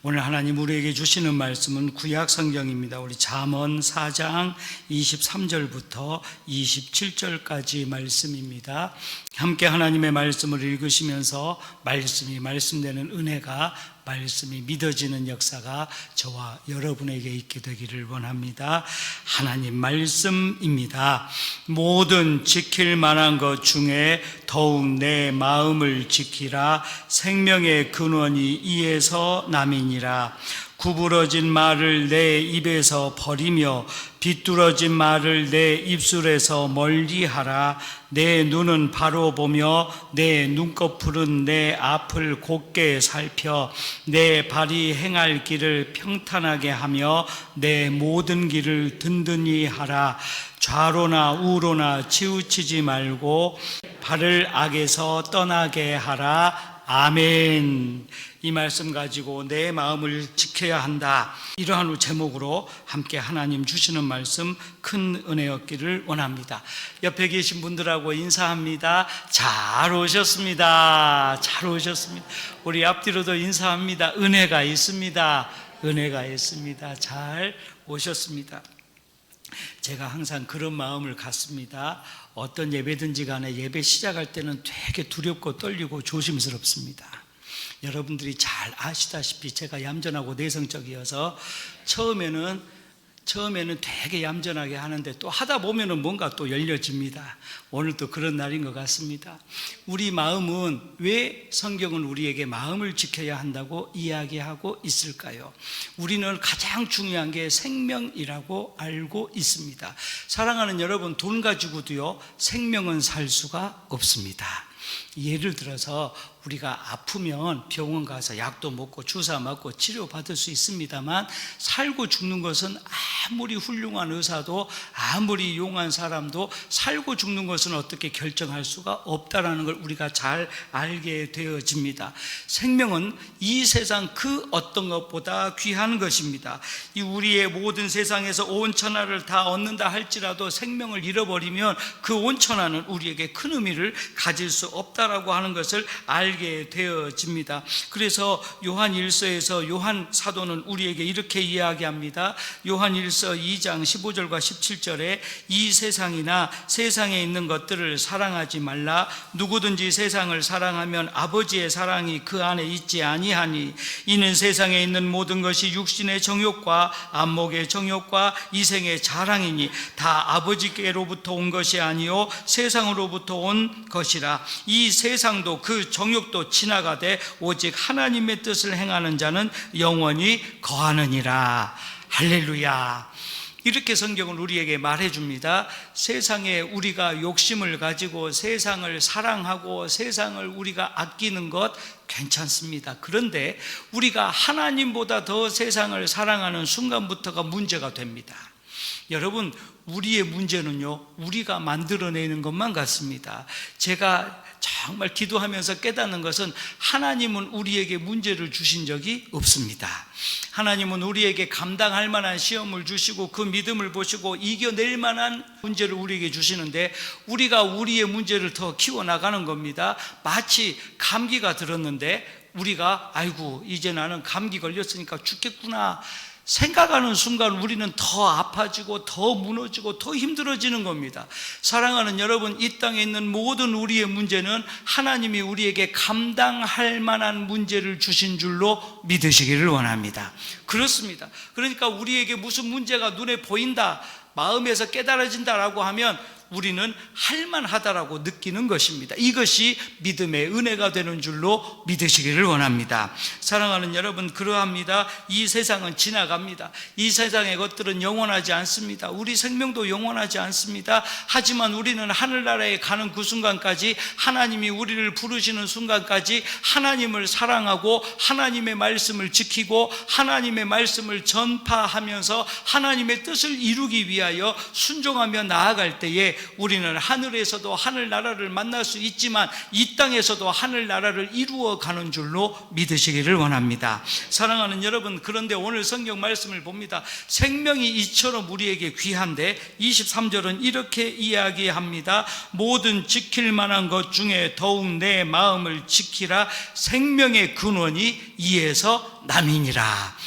오늘 하나님 우리에게 주시는 말씀은 구약 성경입니다. 우리 잠언 4장 23절부터 27절까지 말씀입니다. 함께 하나님의 말씀을 읽으시면서 말씀되는 은혜가, 말씀이 믿어지는 역사가 저와 여러분에게 있게 되기를 원합니다. 하나님 말씀입니다. 모든 지킬 만한 것 중에 더욱 내 마음을 지키라. 생명의 근원이 이에서 남이니라. 구부러진 말을 내 입에서 버리며 비뚤어진 말을 내 입술에서 멀리하라. 내 눈은 바로 보며 내 눈꺼풀은 내 앞을 곧게 살펴 내 발이 행할 길을 평탄하게 하며 내 모든 길을 든든히 하라. 좌로나 우로나 치우치지 말고 발을 악에서 떠나게 하라. 아멘. 이 말씀 가지고 내 마음을 지켜야 한다, 이러한 제목으로 함께 하나님 주시는 말씀 큰 은혜였기를 원합니다. 옆에 계신 분들하고 인사합니다. 잘 오셨습니다. 잘 오셨습니다. 우리 앞뒤로도 인사합니다. 은혜가 있습니다. 은혜가 있습니다. 잘 오셨습니다. 제가 항상 그런 마음을 갖습니다. 어떤 예배든지 간에 예배 시작할 때는 되게 두렵고 떨리고 조심스럽습니다. 여러분들이 잘 아시다시피 제가 얌전하고 내성적이어서 처음에는 되게 얌전하게 하는데 또 하다 보면은 뭔가 또 열려집니다. 오늘도 그런 날인 것 같습니다. 우리 마음은 왜 성경은 우리에게 마음을 지켜야 한다고 이야기하고 있을까요? 우리는 가장 중요한 게 생명이라고 알고 있습니다. 사랑하는 여러분, 돈 가지고도요 생명은 살 수가 없습니다. 예를 들어서 우리가 아프면 병원 가서 약도 먹고 주사 맞고 치료받을 수 있습니다만, 살고 죽는 것은 아무리 훌륭한 의사도 아무리 용한 사람도 살고 죽는 것은 어떻게 결정할 수가 없다라는 걸 우리가 잘 알게 되어집니다. 생명은 이 세상 그 어떤 것보다 귀한 것입니다. 이 우리의 모든 세상에서 온 천하를 다 얻는다 할지라도 생명을 잃어버리면 그 온 천하는 우리에게 큰 의미를 가질 수 없다라고 하는 것을 알게 되어집니다. 그래서 요한 1서에서 요한 사도는 우리에게 이렇게 이야기합니다. 요한 1서 2장 15절과 17절에 이 세상이나 세상에 있는 것들을 사랑하지 말라. 누구든지 세상을 사랑하면 아버지의 사랑이 그 안에 있지 아니하니, 이는 세상에 있는 모든 것이 육신의 정욕과 안목의 정욕과 이생의 자랑이니 다 아버지께로부터 온 것이 아니요 세상으로부터 온 것이라. 이 세상도 그 정욕도 지나가되 오직 하나님의 뜻을 행하는 자는 영원히 거하느니라. 할렐루야. 이렇게 성경은 우리에게 말해줍니다. 세상에 우리가 욕심을 가지고 세상을 사랑하고 세상을 우리가 아끼는 것 괜찮습니다. 그런데 우리가 하나님보다 더 세상을 사랑하는 순간부터가 문제가 됩니다. 여러분, 우리의 문제는요 우리가 만들어내는 것만 같습니다. 제가 정말 기도하면서 깨닫는 것은 하나님은 우리에게 문제를 주신 적이 없습니다. 하나님은 우리에게 감당할 만한 시험을 주시고 그 믿음을 보시고 이겨낼 만한 문제를 우리에게 주시는데, 우리가 우리의 문제를 더 키워나가는 겁니다. 마치 감기가 들었는데 우리가 아이고 이제 나는 감기 걸렸으니까 죽겠구나 생각하는 순간 우리는 더 아파지고 더 무너지고 더 힘들어지는 겁니다. 사랑하는 여러분, 이 땅에 있는 모든 우리의 문제는 하나님이 우리에게 감당할 만한 문제를 주신 줄로 믿으시기를 원합니다. 그렇습니다. 그러니까 우리에게 무슨 문제가 눈에 보인다, 마음에서 깨달아진다라고 하면 우리는 할만하다라고 느끼는 것입니다. 이것이 믿음의 은혜가 되는 줄로 믿으시기를 원합니다. 사랑하는 여러분, 그러합니다. 이 세상은 지나갑니다. 이 세상의 것들은 영원하지 않습니다. 우리 생명도 영원하지 않습니다. 하지만 우리는 하늘나라에 가는 그 순간까지, 하나님이 우리를 부르시는 순간까지 하나님을 사랑하고 하나님의 말씀을 지키고 하나님의 말씀을 전파하면서 하나님의 뜻을 이루기 위하여 순종하며 나아갈 때에 우리는 하늘에서도 하늘나라를 만날 수 있지만 이 땅에서도 하늘나라를 이루어가는 줄로 믿으시기를 원합니다. 사랑하는 여러분, 그런데 오늘 성경 말씀을 봅니다. 생명이 이처럼 우리에게 귀한데 23절은 이렇게 이야기합니다. 모든 지킬 만한 것 중에 더욱 내 마음을 지키라. 생명의 근원이 이에서 남이니라.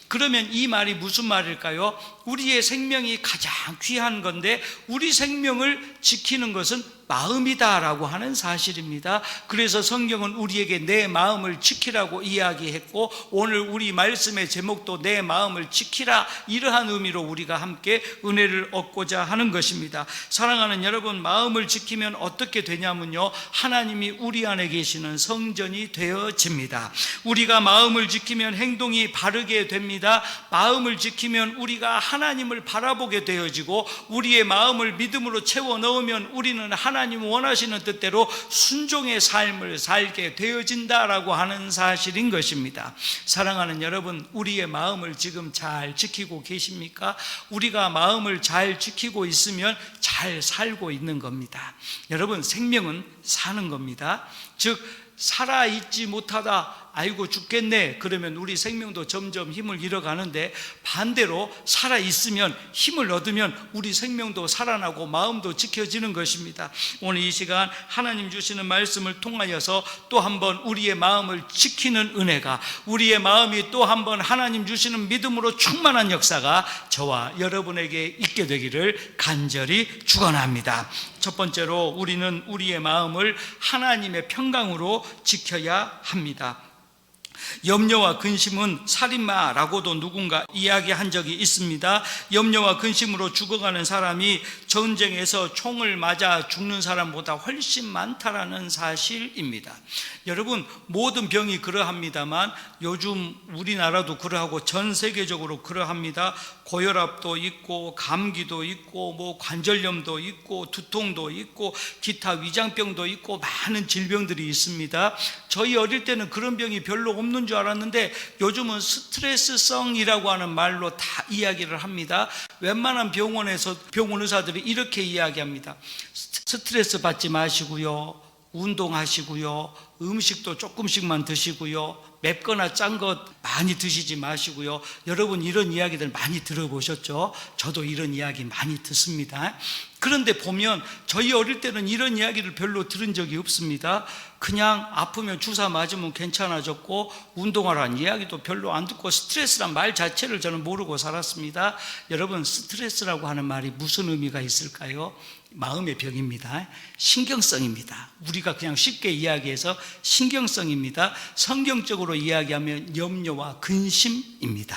그러면 이 말이 무슨 말일까요? 우리의 생명이 가장 귀한 건데 우리 생명을 지키는 것은 마음이다라고 하는 사실입니다. 그래서 성경은 우리에게 내 마음을 지키라고 이야기했고, 오늘 우리 말씀의 제목도 내 마음을 지키라, 이러한 의미로 우리가 함께 은혜를 얻고자 하는 것입니다. 사랑하는 여러분, 마음을 지키면 어떻게 되냐면요, 하나님이 우리 안에 계시는 성전이 되어집니다. 우리가 마음을 지키면 행동이 바르게 됩니다. 마음을 지키면 우리가 하나님을 바라보게 되어지고, 우리의 마음을 믿음으로 채워 넣으면 우리는 하나님 원하시는 뜻대로 순종의 삶을 살게 되어진다라고 하는 사실인 것입니다. 사랑하는 여러분, 우리의 마음을 지금 잘 지키고 계십니까? 우리가 마음을 잘 지키고 있으면 잘 살고 있는 겁니다. 여러분, 생명은 사는 겁니다. 즉, 살아있지 못하다, 아이고 죽겠네, 그러면 우리 생명도 점점 힘을 잃어가는데, 반대로 살아있으면, 힘을 얻으면 우리 생명도 살아나고 마음도 지켜지는 것입니다. 오늘 이 시간 하나님 주시는 말씀을 통하여서 또 한번 우리의 마음을 지키는 은혜가, 우리의 마음이 또 한번 하나님 주시는 믿음으로 충만한 역사가 저와 여러분에게 있게 되기를 간절히 축원합니다. 첫 번째로 우리는 우리의 마음을 하나님의 평강으로 지켜야 합니다. 염려와 근심은 살인마라고도 누군가 이야기한 적이 있습니다. 염려와 근심으로 죽어가는 사람이 전쟁에서 총을 맞아 죽는 사람보다 훨씬 많다라는 사실입니다. 여러분, 모든 병이 그러합니다만 요즘 우리나라도 그러하고 전 세계적으로 그러합니다. 고혈압도 있고 감기도 있고 관절염도 있고 두통도 있고 기타 위장병도 있고 많은 질병들이 있습니다. 저희 어릴 때는 그런 병이 별로 없는 줄 알았는데 요즘은 스트레스성이라고 하는 말로 다 이야기를 합니다. 웬만한 병원에서 병원 의사들이 이렇게 이야기합니다. 스트레스 받지 마시고요, 운동하시고요, 음식도 조금씩만 드시고요, 맵거나 짠 것 많이 드시지 마시고요. 여러분, 이런 이야기들 많이 들어보셨죠? 저도 이런 이야기 많이 듣습니다. 그런데 보면 저희 어릴 때는 이런 이야기를 별로 들은 적이 없습니다. 그냥 아프면 주사 맞으면 괜찮아졌고, 운동하라는 이야기도 별로 안 듣고, 스트레스란 말 자체를 저는 모르고 살았습니다. 여러분, 스트레스라고 하는 말이 무슨 의미가 있을까요? 마음의 병입니다. 신경성입니다. 우리가 그냥 쉽게 이야기해서 신경성입니다. 성경적으로 이야기하면 염려와 근심입니다.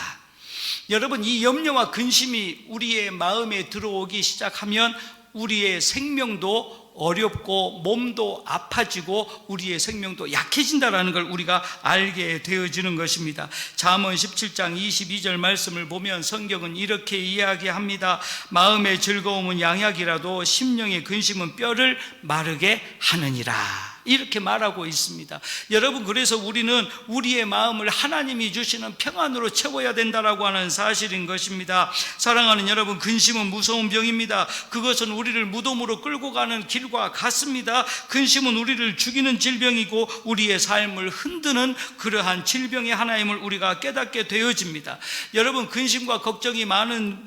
여러분, 이 염려와 근심이 우리의 마음에 들어오기 시작하면 우리의 생명도 어렵고 몸도 아파지고 우리의 생명도 약해진다는 걸 우리가 알게 되어지는 것입니다. 잠언 17장 22절 말씀을 보면 성경은 이렇게 이야기합니다. 마음의 즐거움은 양약이라도 심령의 근심은 뼈를 마르게 하느니라, 이렇게 말하고 있습니다. 여러분, 그래서 우리는 우리의 마음을 하나님이 주시는 평안으로 채워야 된다라고 하는 사실인 것입니다. 사랑하는 여러분, 근심은 무서운 병입니다. 그것은 우리를 무덤으로 끌고 가는 길과 같습니다. 근심은 우리를 죽이는 질병이고 우리의 삶을 흔드는 그러한 질병의 하나임을 우리가 깨닫게 되어집니다. 여러분, 근심과 걱정이 많은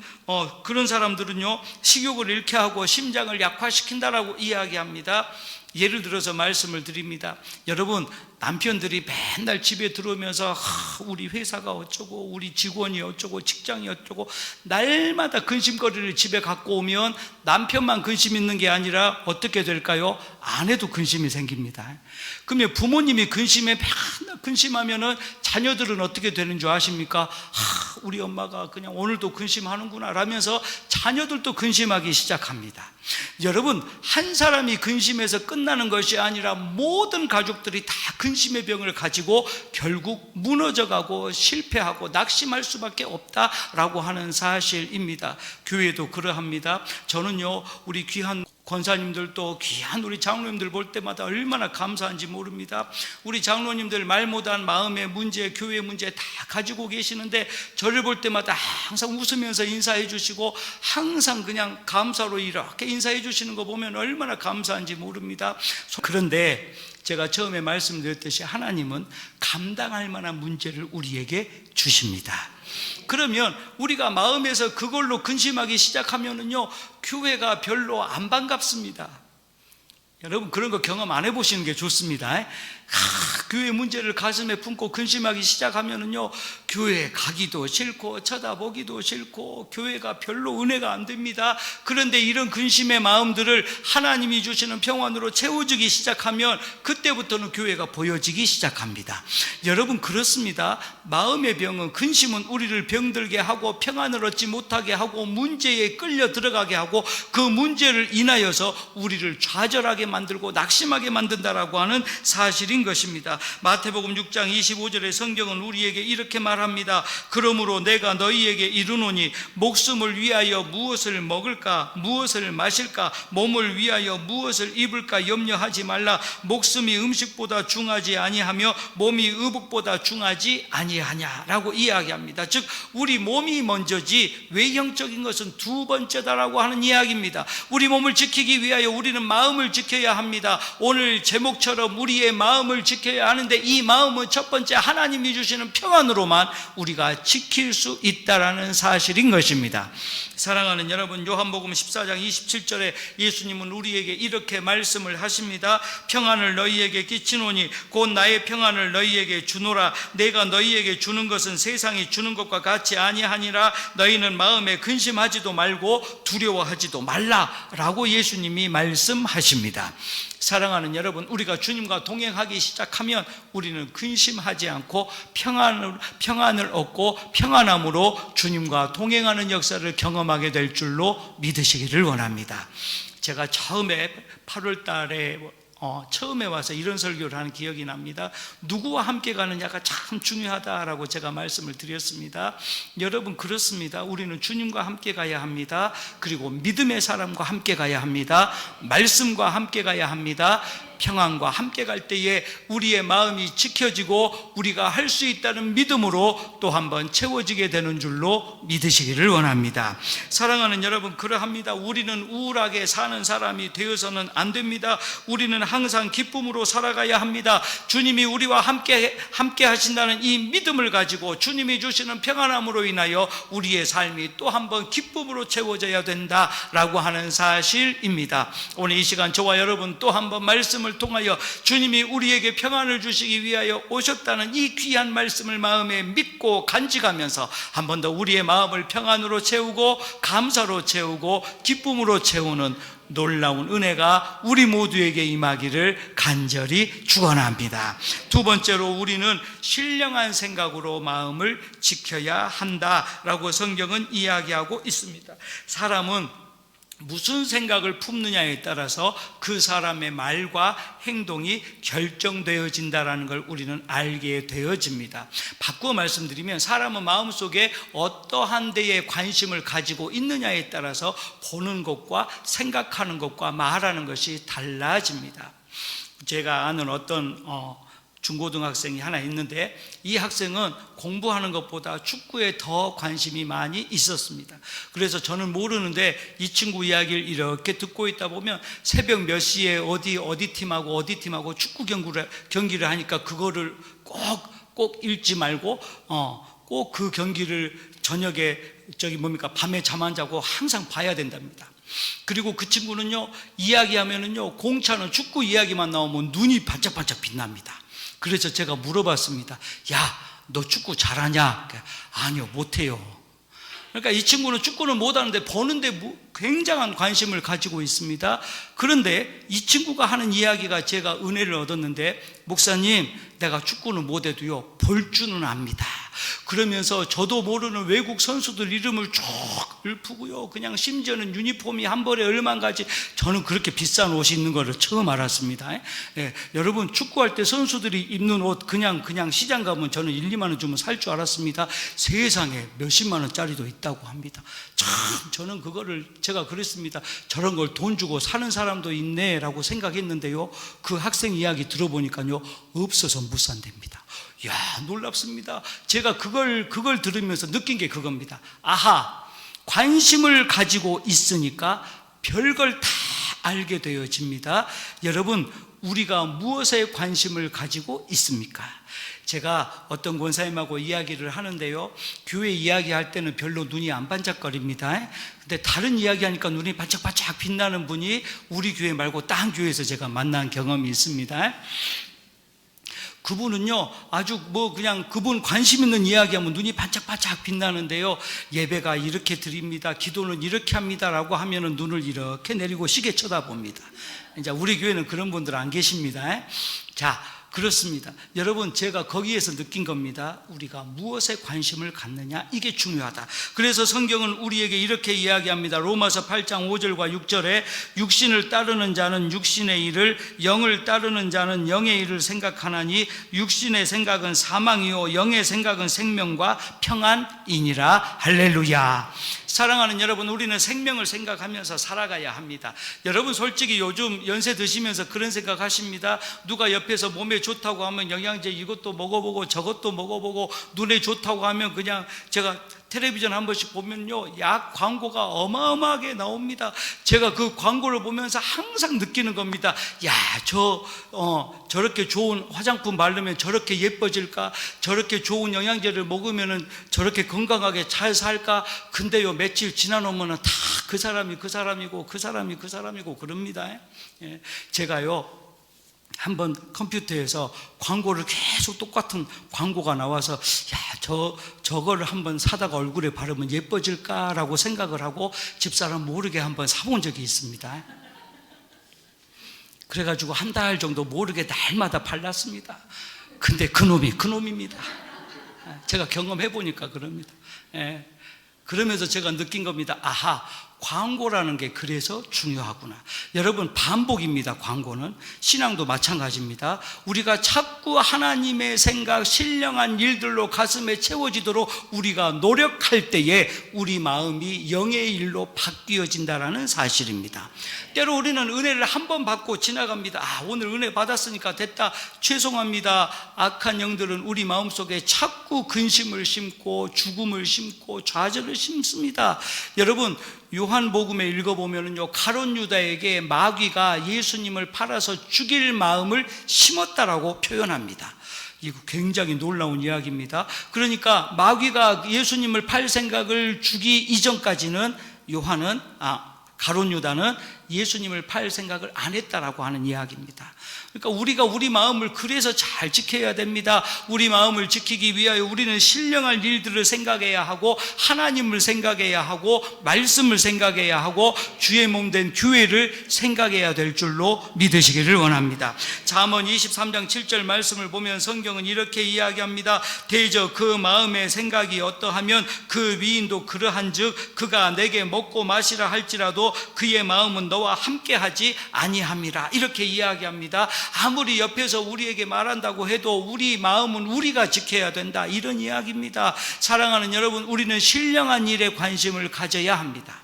그런 사람들은요, 식욕을 잃게 하고 심장을 약화시킨다라고 이야기합니다. 예를 들어서 말씀을 드립니다. 여러분, 남편들이 맨날 집에 들어오면서 우리 회사가 어쩌고, 우리 직원이 어쩌고, 직장이 어쩌고, 날마다 근심거리를 집에 갖고 오면 남편만 근심 있는 게 아니라 어떻게 될까요? 아내도 근심이 생깁니다. 그러면 부모님이 맨날 근심하면은 자녀들은 어떻게 되는 줄 아십니까? 우리 엄마가 그냥 오늘도 근심하는구나 라면서 자녀들도 근심하기 시작합니다. 여러분, 한 사람이 근심해서 끝나는 것이 아니라 모든 가족들이 다 근심의 병을 가지고 결국 무너져가고 실패하고 낙심할 수밖에 없다라고 하는 사실입니다. 교회도 그러합니다. 저는요, 우리 귀한 권사님들도 귀한 우리 장로님들 볼 때마다 얼마나 감사한지 모릅니다. 우리 장로님들 말 못한 마음의 문제, 교회 문제 다 가지고 계시는데 저를 볼 때마다 항상 웃으면서 인사해 주시고 항상 그냥 감사로 이렇게 인사해 주시는 거 보면 얼마나 감사한지 모릅니다. 그런데 제가 처음에 말씀드렸듯이 하나님은 감당할 만한 문제를 우리에게 주십니다. 그러면 우리가 마음에서 그걸로 근심하기 시작하면은요, 교회가 별로 안 반갑습니다. 여러분 그런 거 경험 안 해보시는 게 좋습니다. 교회 문제를 가슴에 품고 근심하기 시작하면은요, 교회 가기도 싫고 쳐다보기도 싫고 교회가 별로 은혜가 안 됩니다. 그런데 이런 근심의 마음들을 하나님이 주시는 평안으로 채워주기 시작하면 그때부터는 교회가 보여지기 시작합니다. 여러분 그렇습니다. 마음의 병은, 근심은 우리를 병들게 하고 평안을 얻지 못하게 하고 문제에 끌려 들어가게 하고 그 문제를 인하여서 우리를 좌절하게 만들고 낙심하게 만든다라고 하는 사실인 것입니다. 마태복음 6장 25절의 성경은 우리에게 이렇게 말합니다. 그러므로 내가 너희에게 이르노니 목숨을 위하여 무엇을 먹을까 무엇을 마실까 몸을 위하여 무엇을 입을까 염려하지 말라. 목숨이 음식보다 중하지 아니하며 몸이 의복보다 중하지 아니하냐라고 이야기합니다. 즉 우리 몸이 먼저지 외형적인 것은 두 번째다라고 하는 이야기입니다. 우리 몸을 지키기 위하여 우리는 마음을 지켜야 합니다. 오늘 제목처럼 우리의 마음을 지켜야 하는데 이 마음은 첫 번째 하나님이 주시는 평안으로만 우리가 지킬 수 있다라는 사실인 것입니다. 사랑하는 여러분, 요한복음 14장 27절에 예수님은 우리에게 이렇게 말씀을 하십니다. 평안을 너희에게 끼치노니 곧 나의 평안을 너희에게 주노라. 내가 너희에게 주는 것은 세상이 주는 것과 같이 아니하니라. 너희는 마음에 근심하지도 말고 두려워하지도 말라라고 예수님이 말씀하십니다. 사랑하는 여러분, 우리가 주님과 동행하기 시작하면 우리는 근심하지 않고 평안을 얻고 평안함으로 주님과 동행하는 역사를 경험하게 될 줄로 믿으시기를 원합니다. 제가 처음에 8월 달에 처음에 와서 이런 설교를 하는 기억이 납니다. 누구와 함께 가느냐가 참 중요하다라고 제가 말씀을 드렸습니다. 여러분 그렇습니다. 우리는 주님과 함께 가야 합니다. 그리고 믿음의 사람과 함께 가야 합니다. 말씀과 함께 가야 합니다. 평안과 함께 갈 때에 우리의 마음이 지켜지고 우리가 할 수 있다는 믿음으로 또 한번 채워지게 되는 줄로 믿으시기를 원합니다. 사랑하는 여러분, 그러합니다. 우리는 우울하게 사는 사람이 되어서는 안 됩니다. 우리는 항상 기쁨으로 살아가야 합니다. 주님이 우리와 함께 하신다는 이 믿음을 가지고 주님이 주시는 평안함으로 인하여 우리의 삶이 또 한번 기쁨으로 채워져야 된다라고 하는 사실입니다. 오늘 이 시간 저와 여러분 또 한번 말씀을 통하여 주님이 우리에게 평안을 주시기 위하여 오셨다는 이 귀한 말씀을 마음에 믿고 간직하면서 한 번 더 우리의 마음을 평안으로 채우고 감사로 채우고 기쁨으로 채우는 놀라운 은혜가 우리 모두에게 임하기를 간절히 축원합니다. 두 번째로 우리는 신령한 생각으로 마음을 지켜야 한다라고 성경은 이야기하고 있습니다. 사람은 무슨 생각을 품느냐에 따라서 그 사람의 말과 행동이 결정되어진다는 걸 우리는 알게 되어집니다. 바꾸어 말씀드리면 사람은 마음속에 어떠한 데에 관심을 가지고 있느냐에 따라서 보는 것과 생각하는 것과 말하는 것이 달라집니다. 제가 아는 어떤 중고등학생이 하나 있는데 이 학생은 공부하는 것보다 축구에 더 관심이 많이 있었습니다. 그래서 저는 모르는데 이 친구 이야기를 이렇게 듣고 있다 보면 새벽 몇 시에 어디 팀하고 축구 경기를 하니까 그거를 꼭 읽지 말고 꼭 그 경기를 저녁에 밤에 잠 안 자고 항상 봐야 된답니다. 그리고 그 친구는요, 이야기하면은요, 공차는 축구 이야기만 나오면 눈이 반짝반짝 빛납니다. 그래서 제가 물어봤습니다. 야, 너 축구 잘하냐? 아니요, 못해요. 그러니까 이 친구는 축구는 못하는데 보는데 굉장한 관심을 가지고 있습니다. 그런데 이 친구가 하는 이야기가 제가 은혜를 얻었는데 목사님, 내가 축구는 못해도요 볼 줄은 압니다. 그러면서 저도 모르는 외국 선수들 이름을 쭉 읊고요, 그냥 심지어는 유니폼이 한 벌에 얼마인가지, 저는 그렇게 비싼 옷이 있는 거를 처음 알았습니다. 예, 여러분, 축구할 때 선수들이 입는 옷 그냥 시장 가면 저는 1, 2만 원 주면 살 줄 알았습니다. 세상에 몇십만 원짜리도 있다고 합니다. 참, 저는 그거를 제가 그랬습니다. 저런 걸 돈 주고 사는 사람도 있네 라고 생각했는데요, 그 학생 이야기 들어보니까요 없어서 못 산답니다. 야, 놀랍습니다. 제가 그걸 들으면서 느낀 게 그겁니다. 아하, 관심을 가지고 있으니까 별걸 다 알게 되어집니다. 여러분, 우리가 무엇에 관심을 가지고 있습니까? 제가 어떤 권사님하고 이야기를 하는데요, 교회 이야기할 때는 별로 눈이 안 반짝거립니다. 근데 다른 이야기하니까 눈이 반짝반짝 빛나는 분이 우리 교회 말고 딴 교회에서 제가 만난 경험이 있습니다. 그분은요, 아주 그냥 그분 관심 있는 이야기하면 눈이 반짝반짝 빛나는데요, 예배가 이렇게 드립니다, 기도는 이렇게 합니다라고 하면은 눈을 이렇게 내리고 시계 쳐다봅니다. 이제 우리 교회는 그런 분들 안 계십니다. 자, 그렇습니다. 여러분, 제가 거기에서 느낀 겁니다. 우리가 무엇에 관심을 갖느냐, 이게 중요하다. 그래서 성경은 우리에게 이렇게 이야기합니다. 로마서 8장 5절과 6절에 육신을 따르는 자는 육신의 일을, 영을 따르는 자는 영의 일을 생각하나니 육신의 생각은 사망이요 영의 생각은 생명과 평안이니라. 할렐루야. 사랑하는 여러분, 우리는 생명을 생각하면서 살아가야 합니다. 여러분, 솔직히 요즘 연세 드시면서 그런 생각 하십니다. 누가 옆에서 몸에 좋다고 하면 영양제 이것도 먹어보고 저것도 먹어보고, 눈에 좋다고 하면 그냥, 제가 텔레비전 한 번씩 보면요, 약 광고가 어마어마하게 나옵니다. 제가 그 광고를 보면서 항상 느끼는 겁니다. 야, 저렇게 좋은 화장품 바르면 저렇게 예뻐질까? 저렇게 좋은 영양제를 먹으면 저렇게 건강하게 잘 살까? 근데요, 며칠 지나놓으면 다 그 사람이고 그럽니다. 예, 제가요, 한번 컴퓨터에서 광고를 계속 똑같은 광고가 나와서, 야, 저거를 한번 사다가 얼굴에 바르면 예뻐질까라고 생각을 하고 집사람 모르게 한번 사본 적이 있습니다. 그래가지고 한 달 정도 모르게 날마다 발랐습니다. 근데 그놈입니다. 제가 경험해 보니까 그럽니다. 예. 그러면서 제가 느낀 겁니다. 아하, 광고라는 게 그래서 중요하구나. 여러분, 반복입니다. 광고는. 신앙도 마찬가지입니다. 우리가 자꾸 하나님의 생각, 신령한 일들로 가슴에 채워지도록 우리가 노력할 때에 우리 마음이 영의 일로 바뀌어진다는 사실입니다. 때로 우리는 은혜를 한 번 받고 지나갑니다. 오늘 은혜 받았으니까 됐다, 죄송합니다. 악한 영들은 우리 마음속에 자꾸 근심을 심고 죽음을 심고 좌절을 심습니다. 여러분, 요한복음에 읽어보면요, 가룟 유다에게 마귀가 예수님을 팔아서 죽일 마음을 심었다라고 표현합니다. 이거 굉장히 놀라운 이야기입니다. 그러니까 마귀가 예수님을 팔 생각을 주기 이전까지는 가룟 유다는 예수님을 팔 생각을 안 했다라고 하는 이야기입니다. 그러니까 우리가 우리 마음을 그래서 잘 지켜야 됩니다. 우리 마음을 지키기 위하여 우리는 신령할 일들을 생각해야 하고, 하나님을 생각해야 하고, 말씀을 생각해야 하고, 주의 몸된 교회를 생각해야 될 줄로 믿으시기를 원합니다. 잠언 23장 7절 말씀을 보면 성경은 이렇게 이야기합니다. 대저 그 마음의 생각이 어떠하면 그 위인도 그러한즉 그가 내게 먹고 마시라 할지라도 그의 마음은 너와 함께하지 아니함이라. 이렇게 이야기합니다. 아무리 옆에서 우리에게 말한다고 해도 우리 마음은 우리가 지켜야 된다, 이런 이야기입니다. 사랑하는 여러분, 우리는 신령한 일에 관심을 가져야 합니다.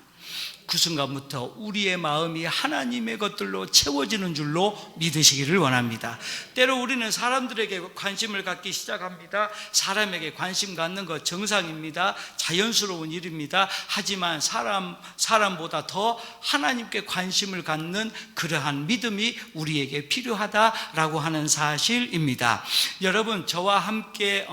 그 순간부터 우리의 마음이 하나님의 것들로 채워지는 줄로 믿으시기를 원합니다. 때로 우리는 사람들에게 관심을 갖기 시작합니다. 사람에게 관심 갖는 것 정상입니다. 자연스러운 일입니다. 하지만 사람보다 더 하나님께 관심을 갖는 그러한 믿음이 우리에게 필요하다라고 하는 사실입니다. 여러분, 저와 함께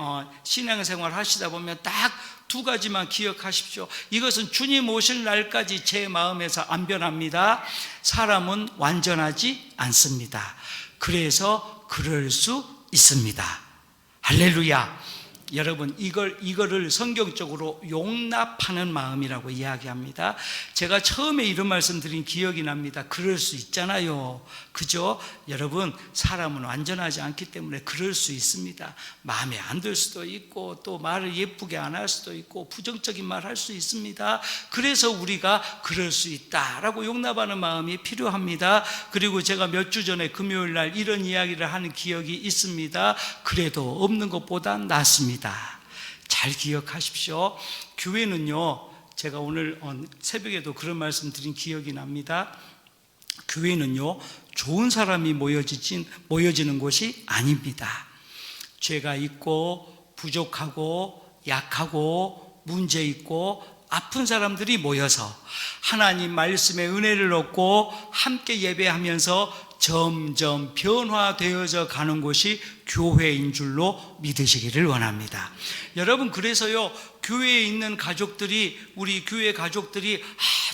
신앙생활 하시다 보면 딱 두 가지만 기억하십시오. 이것은 주님 오실 날까지 제 마음에서 안 변합니다. 사람은 완전하지 않습니다. 그래서 그럴 수 있습니다. 할렐루야. 여러분 이거를 성경적으로 용납하는 마음이라고 이야기합니다. 제가 처음에 이런 말씀 드린 기억이 납니다. 그럴 수 있잖아요. 그죠? 여러분, 사람은 완전하지 않기 때문에 그럴 수 있습니다. 마음에 안 들 수도 있고, 또 말을 예쁘게 안 할 수도 있고, 부정적인 말 할 수 있습니다. 그래서 우리가 그럴 수 있다라고 용납하는 마음이 필요합니다. 그리고 제가 몇 주 전에 금요일 날 이런 이야기를 하는 기억이 있습니다. 그래도 없는 것보단 낫습니다. 잘 기억하십시오. 교회는요, 제가 오늘 새벽에도 그런 말씀 드린 기억이 납니다. 교회는요, 좋은 사람이 모여지는 곳이 아닙니다. 죄가 있고 부족하고 약하고 문제 있고 아픈 사람들이 모여서 하나님 말씀의 은혜를 얻고 함께 예배하면서 점점 변화되어져 가는 곳이 교회인 줄로 믿으시기를 원합니다. 여러분, 그래서요, 교회에 있는 가족들이, 우리 교회 가족들이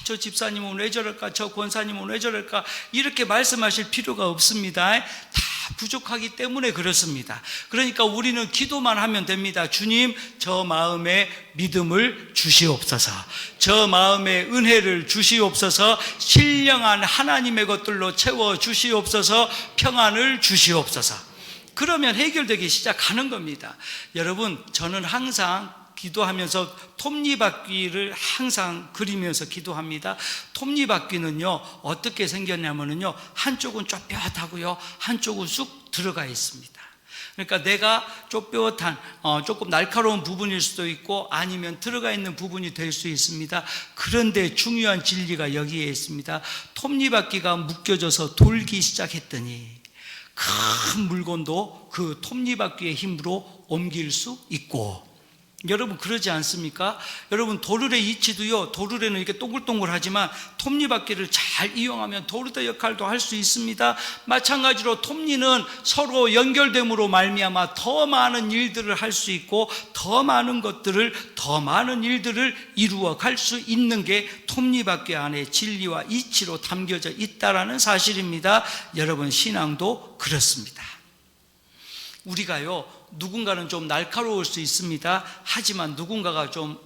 저 집사님은 왜 저럴까, 저 권사님은 왜 저럴까 이렇게 말씀하실 필요가 없습니다. 다 부족하기 때문에 그렇습니다. 그러니까 우리는 기도만 하면 됩니다. 주님, 저 마음에 믿음을 주시옵소서, 저 마음에 은혜를 주시옵소서, 신령한 하나님의 것들로 채워 주시옵소서, 평안을 주시옵소서. 그러면 해결되기 시작하는 겁니다. 여러분, 저는 항상 기도하면서 톱니바퀴를 항상 그리면서 기도합니다. 톱니바퀴는요, 어떻게 생겼냐면요, 한쪽은 좁뼈하고요, 한쪽은 쑥 들어가 있습니다. 그러니까 내가 좁뼈한 조금 날카로운 부분일 수도 있고, 아니면 들어가 있는 부분이 될 수 있습니다. 그런데 중요한 진리가 여기에 있습니다. 톱니바퀴가 묶여져서 돌기 시작했더니 큰 물건도 그 톱니바퀴의 힘으로 옮길 수 있고, 여러분 그러지 않습니까? 여러분, 도르래 이치도요, 도르래는 이렇게 동글동글하지만 톱니바퀴를 잘 이용하면 도르래 역할도 할 수 있습니다. 마찬가지로 톱니는 서로 연결됨으로 말미암아 더 많은 일들을 할 수 있고, 더 많은 일들을 이루어 갈 수 있는 게 톱니바퀴 안에 진리와 이치로 담겨져 있다라는 사실입니다. 여러분, 신앙도 그렇습니다. 우리가요, 누군가는 좀 날카로울 수 있습니다. 하지만 누군가가 좀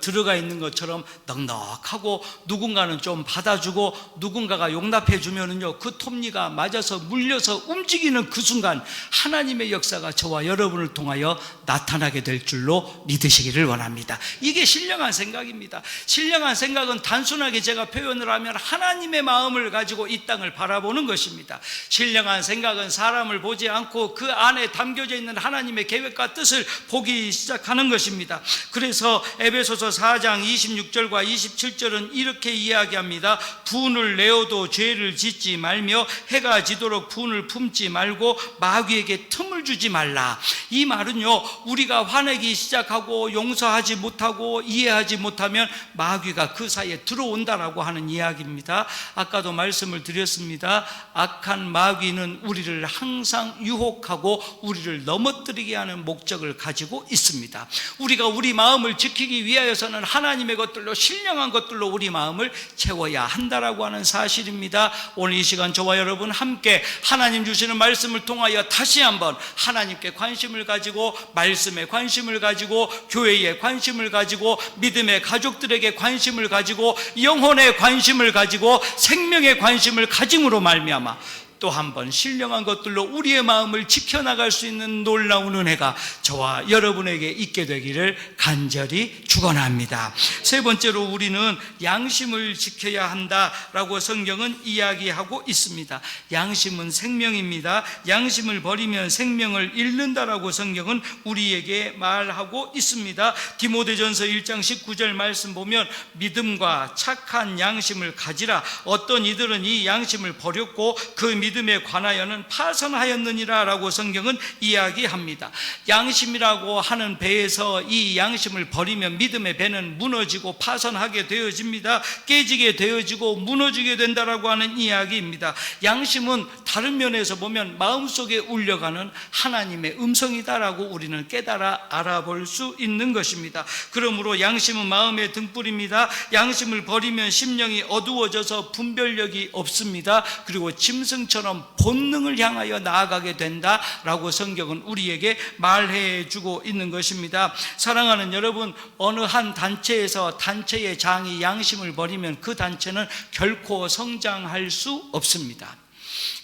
들어가 있는 것처럼 넉넉하고, 누군가는 좀 받아주고 누군가가 용납해 주면은요, 그 톱니가 맞아서 물려서 움직이는 그 순간 하나님의 역사가 저와 여러분을 통하여 나타나게 될 줄로 믿으시기를 원합니다. 이게 신령한 생각입니다. 신령한 생각은 단순하게 제가 표현을 하면 하나님의 마음을 가지고 이 땅을 바라보는 것입니다. 신령한 생각은 사람을 보지 않고 그 안에 담겨져 있는 하나님의 계획과 뜻을 보기 시작하는 것입니다. 그래서 에베소서 4장 26절과 27절은 이렇게 이야기합니다. 분을 내어도 죄를 짓지 말며 해가 지도록 분을 품지 말고 마귀에게 틈을 주지 말라. 이 말은요, 우리가 화내기 시작하고 용서하지 못하고 이해하지 못하면 마귀가 그 사이에 들어온다라고 하는 이야기입니다. 아까도 말씀을 드렸습니다. 악한 마귀는 우리를 항상 유혹하고 우리를 넘어뜨리게 하는 목적을 가지고 있습니다. 우리가 우리 마음을 지키기 위하여서는 하나님의 것들로, 신령한 것들로 우리 마음을 채워야 한다라고 하는 사실입니다. 오늘 이 시간 저와 여러분 함께 하나님 주시는 말씀을 통하여 다시 한번 하나님께 관심을 가지고, 말씀에 관심을 가지고, 교회에 관심을 가지고, 믿음의 가족들에게 관심을 가지고, 영혼에 관심을 가지고, 생명에 관심을 가짐으로 말미암아 또 한 번 신령한 것들로 우리의 마음을 지켜나갈 수 있는 놀라운 은혜가 저와 여러분에게 있게 되기를 간절히 축원합니다. 세 번째로, 우리는 양심을 지켜야 한다라고 성경은 이야기하고 있습니다. 양심은 생명입니다. 양심을 버리면 생명을 잃는다라고 성경은 우리에게 말하고 있습니다. 디모데전서 1장 19절 말씀 보면, 믿음과 착한 양심을 가지라. 어떤 이들은 이 양심을 버렸고 그 믿음에 관하여는 파선하였느니라 라고 성경은 이야기합니다. 양심이라고 하는 배에서 이 양심을 버리면 믿음의 배는 무너지고 파선하게 되어집니다. 깨지게 되어지고 무너지게 된다라고 하는 이야기입니다. 양심은 다른 면에서 보면 마음속에 울려가는 하나님의 음성이다라고 우리는 깨달아 알아볼 수 있는 것입니다. 그러므로 양심은 마음의 등불입니다. 양심을 버리면 심령이 어두워져서 분별력이 없습니다. 그리고 짐승처럼 양심처럼 본능을 향하여 나아가게 된다라고 성경은 우리에게 말해 주고 있는 것입니다. 사랑하는 여러분, 어느 한 단체에서 단체의 장이 양심을 버리면 그 단체는 결코 성장할 수 없습니다.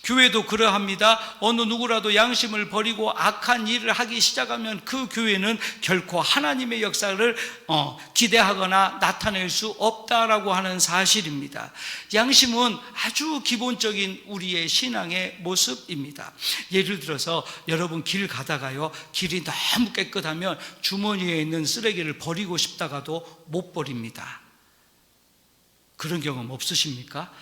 교회도 그러합니다. 어느 누구라도 양심을 버리고 악한 일을 하기 시작하면 그 교회는 결코 하나님의 역사를 기대하거나 나타낼 수 없다라고 하는 사실입니다. 양심은 아주 기본적인 우리의 신앙의 모습입니다. 예를 들어서 여러분 길 가다가요, 길이 너무 깨끗하면 주머니에 있는 쓰레기를 버리고 싶다가도 못 버립니다. 그런 경험 없으십니까?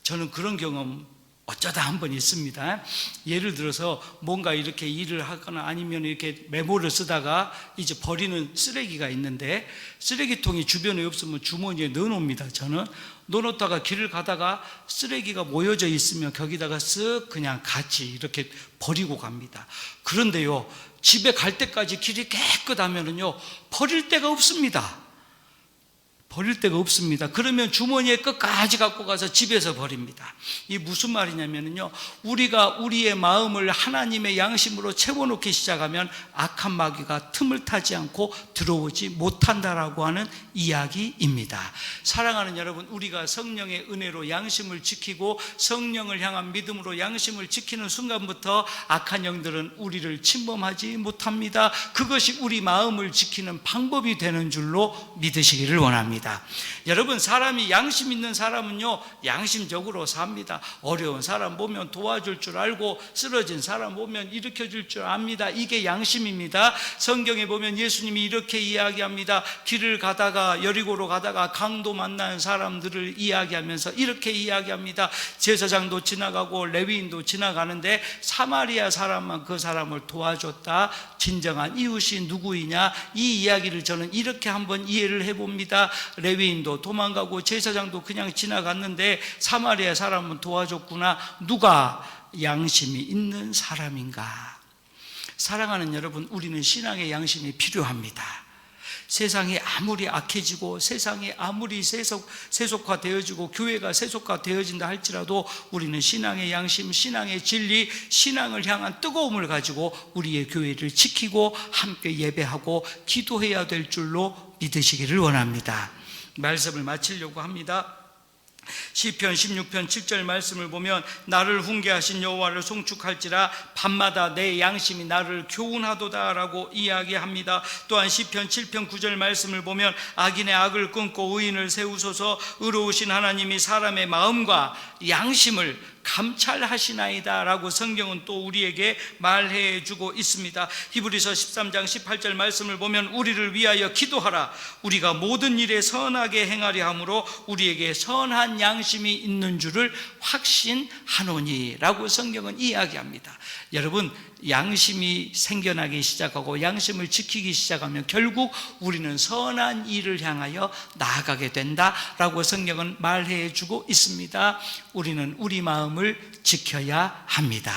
저는 그런 경험 어쩌다 한 번 있습니다. 예를 들어서 뭔가 이렇게 일을 하거나 아니면 이렇게 메모를 쓰다가 이제 버리는 쓰레기가 있는데 쓰레기통이 주변에 없으면 주머니에 넣어놓습니다. 저는 넣어놓다가 길을 가다가 쓰레기가 모여져 있으면 거기다가 쓱 그냥 같이 이렇게 버리고 갑니다. 그런데요, 집에 갈 때까지 길이 깨끗하면요 버릴 데가 없습니다. 버릴 데가 없습니다. 그러면 주머니에 끝까지 갖고 가서 집에서 버립니다. 이 무슨 말이냐면요, 우리가 우리의 마음을 하나님의 양심으로 채워놓기 시작하면 악한 마귀가 틈을 타지 않고 들어오지 못한다라고 하는 이야기입니다. 사랑하는 여러분, 우리가 성령의 은혜로 양심을 지키고 성령을 향한 믿음으로 양심을 지키는 순간부터 악한 영들은 우리를 침범하지 못합니다. 그것이 우리 마음을 지키는 방법이 되는 줄로 믿으시기를 원합니다. 여러분, 사람이 양심 있는 사람은요 양심적으로 삽니다. 어려운 사람 보면 도와줄 줄 알고 쓰러진 사람 보면 일으켜줄 줄 압니다. 이게 양심입니다. 성경에 보면 예수님이 이렇게 이야기합니다. 길을 가다가 여리고로 가다가 강도 만난 사람들을 이야기하면서 이렇게 이야기합니다. 제사장도 지나가고 레위인도 지나가는데 사마리아 사람만 그 사람을 도와줬다. 진정한 이웃이 누구이냐? 이 이야기를 저는 이렇게 한번 이해를 해봅니다. 레위인도 도망가고 제사장도 그냥 지나갔는데 사마리아 사람은 도와줬구나. 누가 양심이 있는 사람인가? 사랑하는 여러분, 우리는 신앙의 양심이 필요합니다. 세상이 아무리 악해지고 세상이 아무리 세속화되어지고 교회가 세속화되어진다 할지라도 우리는 신앙의 양심, 신앙의 진리, 신앙을 향한 뜨거움을 가지고 우리의 교회를 지키고 함께 예배하고 기도해야 될 줄로 믿으시기를 원합니다. 말씀을 마치려고 합니다. 시편 16편 7절 말씀을 보면 나를 훈계하신 여호와를 송축할지라 밤마다 내 양심이 나를 교훈하도다 라고 이야기합니다. 또한 시편 7편 9절 말씀을 보면 악인의 악을 끊고 의인을 세우소서. 의로우신 하나님이 사람의 마음과 양심을 감찰하시나이다 라고 성경은 또 우리에게 말해 주고 있습니다. 히브리서 13장 18절 말씀을 보면 우리를 위하여 기도하라. 우리가 모든 일에 선하게 행하려 함으로 우리에게 선한 양심이 있는 줄을 확신하노니 라고 성경은 이야기합니다. 여러분, 양심이 생겨나기 시작하고 양심을 지키기 시작하면 결국 우리는 선한 일을 향하여 나아가게 된다라고 성경은 말해 주고 있습니다. 우리는 우리 마음을 지켜야 합니다.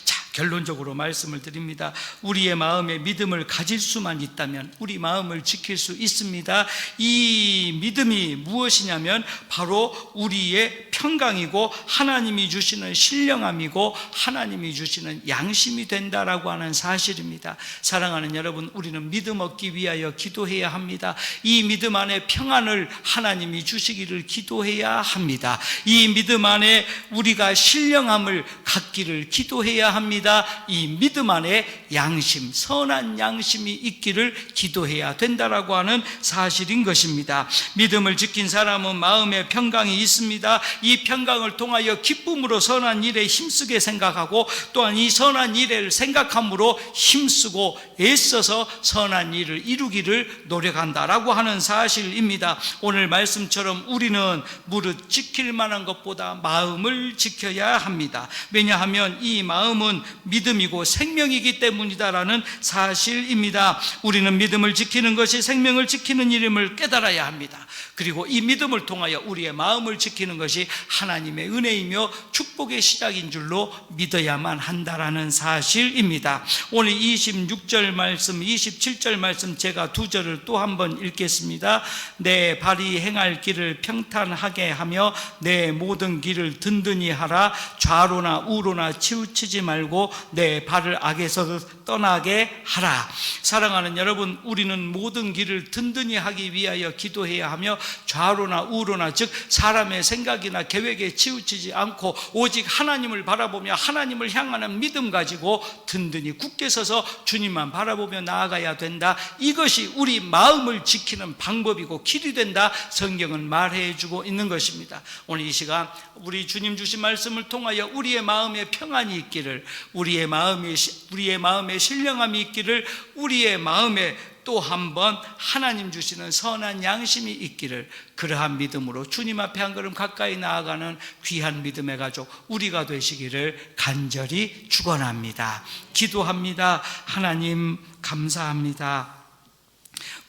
자, 결론적으로 말씀을 드립니다. 우리의 마음에 믿음을 가질 수만 있다면 우리 마음을 지킬 수 있습니다. 이 믿음이 무엇이냐면 바로 우리의 평강이고 하나님이 주시는 신령함이고 하나님이 주시는 양심이 된다라고 하는 사실입니다. 사랑하는 여러분, 우리는 믿음 얻기 위하여 기도해야 합니다. 이 믿음 안에 평안을 하나님이 주시기를 기도해야 합니다. 이 믿음 안에 우리가 신령함을 갖기를 기도해야 합니다. 이 믿음 안에 양심, 선한 양심이 있기를 기도해야 된다라고 하는 사실인 것입니다. 믿음을 지킨 사람은 마음에 평강이 있습니다. 이 평강을 통하여 기쁨으로 선한 일에 힘쓰게 생각하고 또한 이 선한 일을 생각함으로 힘쓰고 애써서 선한 일을 이루기를 노력한다라고 하는 사실입니다. 오늘 말씀처럼 우리는 무릇 지킬 만한 것보다 마음을 지켜야 합니다. 왜냐하면 이 마음은 믿음이고 생명이기 때문이다라는 사실입니다. 우리는 믿음을 지키는 것이 생명을 지키는 일임을 깨달아야 합니다. 그리고 이 믿음을 통하여 우리의 마음을 지키는 것이 하나님의 은혜이며 축복의 시작인 줄로 믿어야만 한다라는 사실입니다. 오늘 26절 말씀, 27절 말씀 제가 두 절을 또 한번 읽겠습니다. 내 발이 행할 길을 평탄하게 하며 내 모든 길을 든든히 하라. 좌로나 우로나 치우치지 말고 내 발을 악에서 떠나게 하라. 사랑하는 여러분, 우리는 모든 길을 든든히 하기 위하여 기도해야 하며 좌로나 우로나, 즉 사람의 생각이나 계획에 치우치지 않고 오직 하나님을 바라보며 하나님을 향하는 믿음 가지고 든든히 굳게 서서 주님만 바라보며 나아가야 된다. 이것이 우리 마음을 지키는 방법이고 길이 된다. 성경은 말해주고 있는 것입니다. 오늘 이 시간 우리 주님 주신 말씀을 통하여 우리의 마음에 평안이 있기를, 우리의 마음에 신령함이 있기를, 우리의 마음에 또 한 번 하나님 주시는 선한 양심이 있기를, 그러한 믿음으로 주님 앞에 한 걸음 가까이 나아가는 귀한 믿음의 가족 우리가 되시기를 간절히 축원합니다. 기도합니다. 하나님 감사합니다.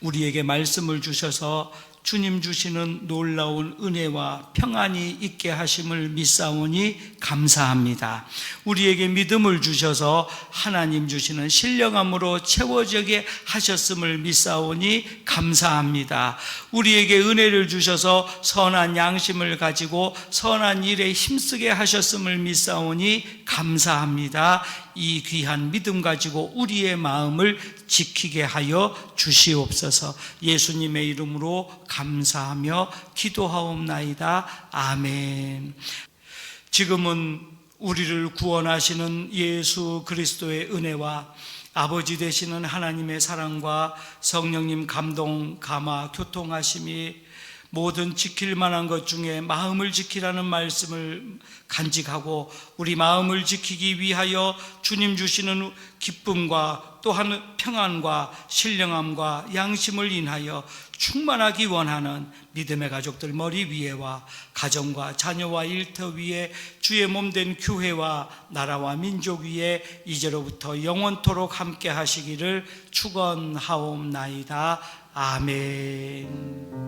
우리에게 말씀을 주셔서 주님 주시는 놀라운 은혜와 평안이 있게 하심을 믿사오니 감사합니다. 우리에게 믿음을 주셔서 하나님 주시는 신령함으로 채워지게 하셨음을 믿사오니 감사합니다. 우리에게 은혜를 주셔서 선한 양심을 가지고 선한 일에 힘쓰게 하셨음을 믿사오니 감사합니다. 이 귀한 믿음 가지고 우리의 마음을 지키게 하여 주시옵소서. 예수님의 이름으로 감사하며 기도하옵나이다. 아멘. 지금은 우리를 구원하시는 예수 그리스도의 은혜와 아버지 되시는 하나님의 사랑과 성령님 감동, 감화, 교통하심이 모든 지킬 만한 것 중에 마음을 지키라는 말씀을 간직하고 우리 마음을 지키기 위하여 주님 주시는 기쁨과 또한 평안과 신령함과 양심을 인하여 충만하기 원하는 믿음의 가족들 머리 위에와 가정과 자녀와 일터 위에 주의 몸된 교회와 나라와 민족 위에 이제로부터 영원토록 함께 하시기를 축원하옵나이다. 아멘.